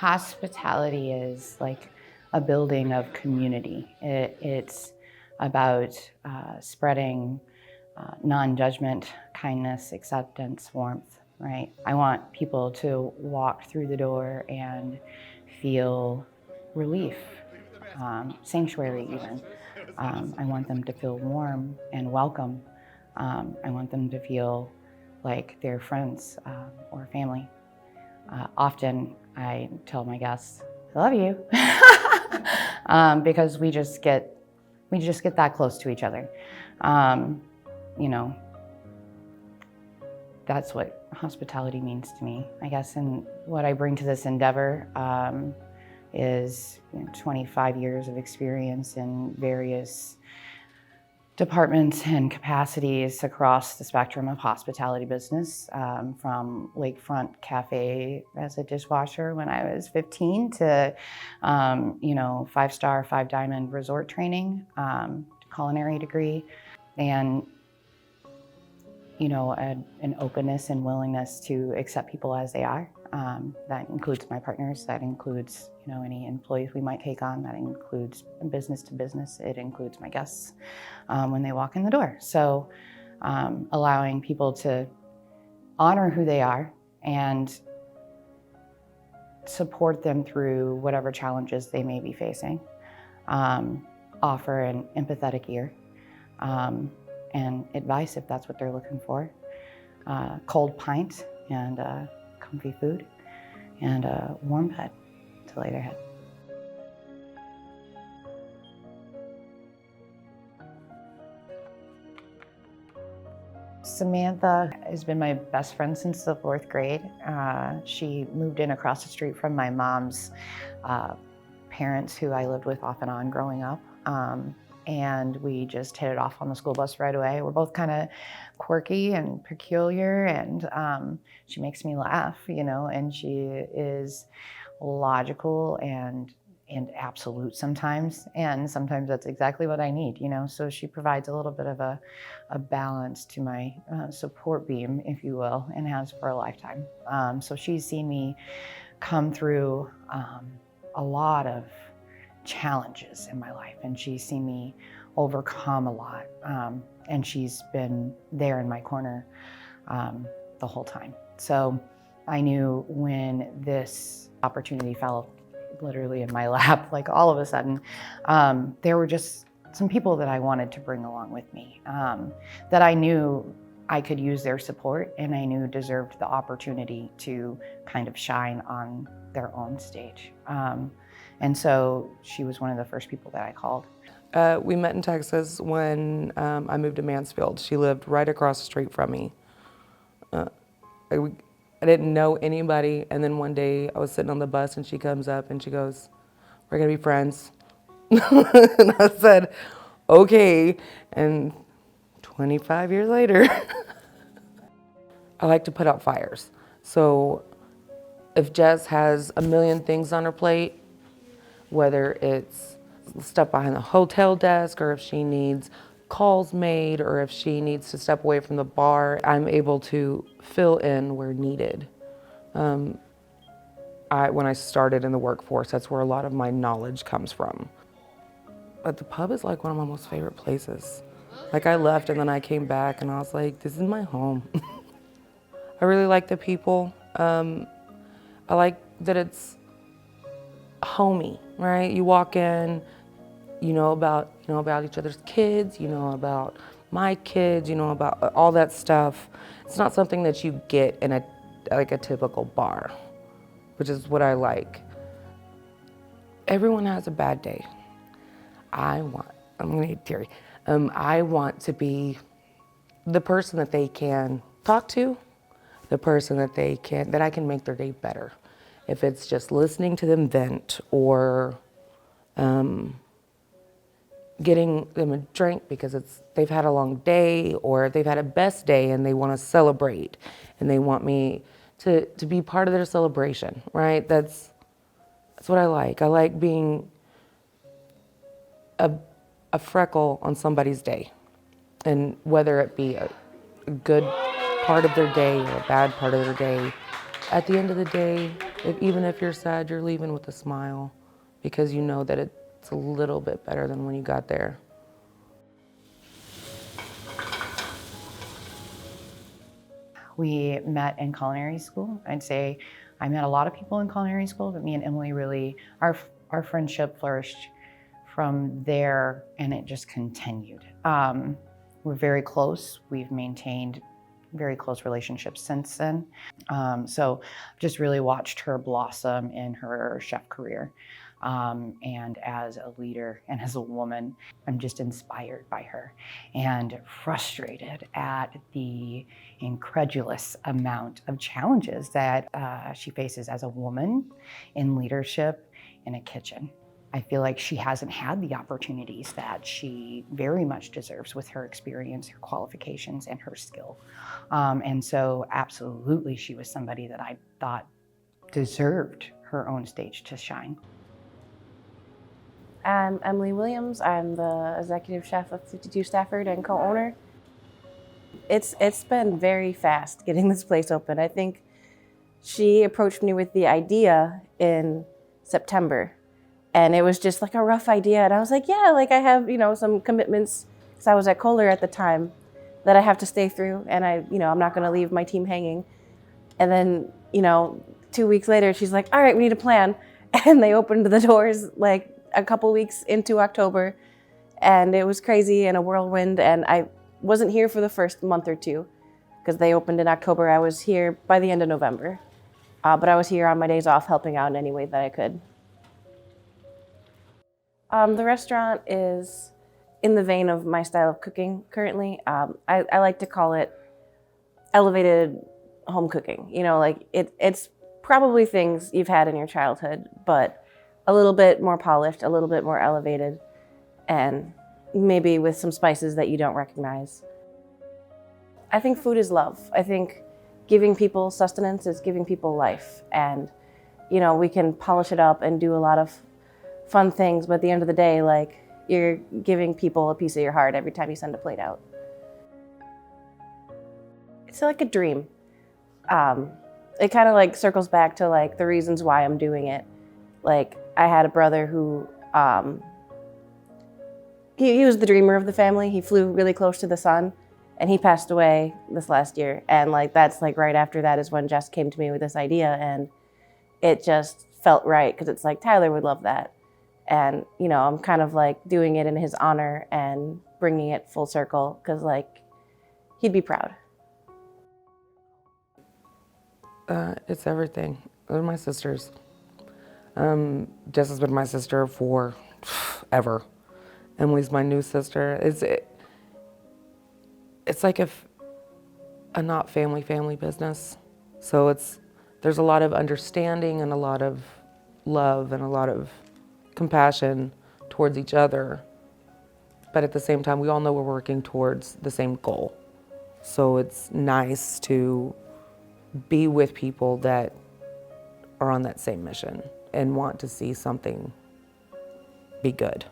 Hospitality is like a building of community. It's about spreading non-judgment, kindness, acceptance, warmth, right? I want people to walk through the door and feel relief, sanctuary even. I want them to feel warm and welcome. I want them to feel like they're friends or family. Often I tell my guests, I love you, because we just get that close to each other. You know, that's what hospitality means to me, I guess, and what I bring to this endeavor is 25 years of experience in various departments and capacities across the spectrum of hospitality business, from Lakefront Cafe as a dishwasher when I was 15 to, 5-star, 5-diamond resort training, culinary degree, and an openness and willingness to accept people as they are. That includes my partners, that includes any employees we might take on, that includes business to business, it includes my guests when they walk in the door. So allowing people to honor who they are and support them through whatever challenges they may be facing, offer an empathetic ear, and advice if that's what they're looking for, cold pint and comfy food, and a warm bed to lay their head. Samantha has been my best friend since the 4th grade. She moved in across the street from my mom's parents, who I lived with off and on growing up. And we just hit it off on the school bus right away. We're both kind of quirky and peculiar, and she makes me laugh, and she is logical and absolute sometimes, and sometimes that's exactly what I need, so she provides a little bit of a balance to my support beam, if you will, and has for a lifetime. So she's seen me come through a lot of challenges in my life, and she's seen me overcome a lot, and she's been there in my corner the whole time. So I knew when this opportunity fell literally in my lap, like all of a sudden, there were just some people that I wanted to bring along with me, that I knew I could use their support and I knew deserved the opportunity to kind of shine on their own stage. And so she was one of the first people that I called. We met in Texas when I moved to Mansfield. She lived right across the street from me. I didn't know anybody, and then one day I was sitting on the bus and she comes up and she goes, "We're gonna be friends." And I said, "Okay." And 25 years later, I like to put out fires. So if Jess has a million things on her plate, whether it's stuff behind the hotel desk, or if she needs calls made, or if she needs to step away from the bar, I'm able to fill in where needed. When I started in the workforce, that's where a lot of my knowledge comes from. But the pub is like one of my most favorite places. Like, I left and then I came back and I was like, this is my home. I really like the people. I like that it's homey, right? You walk in, you know about each other's kids, you know about my kids, you know about all that stuff. It's not something that you get in a typical bar, which is what I like. Everyone has a bad day. I'm gonna get teary. I want to be the person that they can talk to, the person that I can make their day better. If it's just listening to them vent, or getting them a drink because they've had a long day, or they've had a best day and they want to celebrate and they want me to be part of their celebration, right? That's what I like. I like being a freckle on somebody's day, and whether it be a good part of their day or a bad part of their day, at the end of the day, Even if you're sad, you're leaving with a smile because you know that it's a little bit better than when you got there. We met in culinary school. I'd say I met a lot of people in culinary school, but me and Emily really, our friendship flourished from there, and it just continued. We're very close. We've maintained very close relationships since then. So just really watched her blossom in her chef career. And as a leader and as a woman, I'm just inspired by her and frustrated at the incredulous amount of challenges that she faces as a woman in leadership in a kitchen. I feel like she hasn't had the opportunities that she very much deserves with her experience, her qualifications, and her skill. And so absolutely she was somebody that I thought deserved her own stage to shine. I'm Emily Williams. I'm the executive chef of 52 Stafford and co-owner. It's been very fast getting this place open. I think she approached me with the idea in September, and it was just like a rough idea. And I was like, yeah, like I have, some commitments because I was at Kohler at the time that I have to stay through, and I'm not going to leave my team hanging. And then, 2 weeks later, she's like, all right, we need a plan. And they opened the doors like a couple weeks into October, and it was crazy and a whirlwind. And I wasn't here for the first month or two because they opened in October. I was here by the end of November, but I was here on my days off helping out in any way that I could. The restaurant is in the vein of my style of cooking currently. I like to call it elevated home cooking. It's probably things you've had in your childhood, but a little bit more polished, a little bit more elevated, and maybe with some spices that you don't recognize. I think food is love. I think giving people sustenance is giving people life. And, we can polish it up and do a lot of fun things, but at the end of the day, like, you're giving people a piece of your heart every time you send a plate out. It's like a dream. It kind of like circles back to like the reasons why I'm doing it. Like, I had a brother who, he was the dreamer of the family. He flew really close to the sun, and he passed away this last year. And like, that's like right after that is when Jess came to me with this idea, and it just felt right because it's like, Tyler would love that. And, I'm kind of like doing it in his honor and bringing it full circle because like, he'd be proud. It's everything. They're my sisters. Jess has been my sister for ever. Emily's my new sister. It's like a not family business. So there's a lot of understanding and a lot of love and a lot of compassion towards each other. But at the same time, we all know we're working towards the same goal. So it's nice to be with people that are on that same mission and want to see something be good.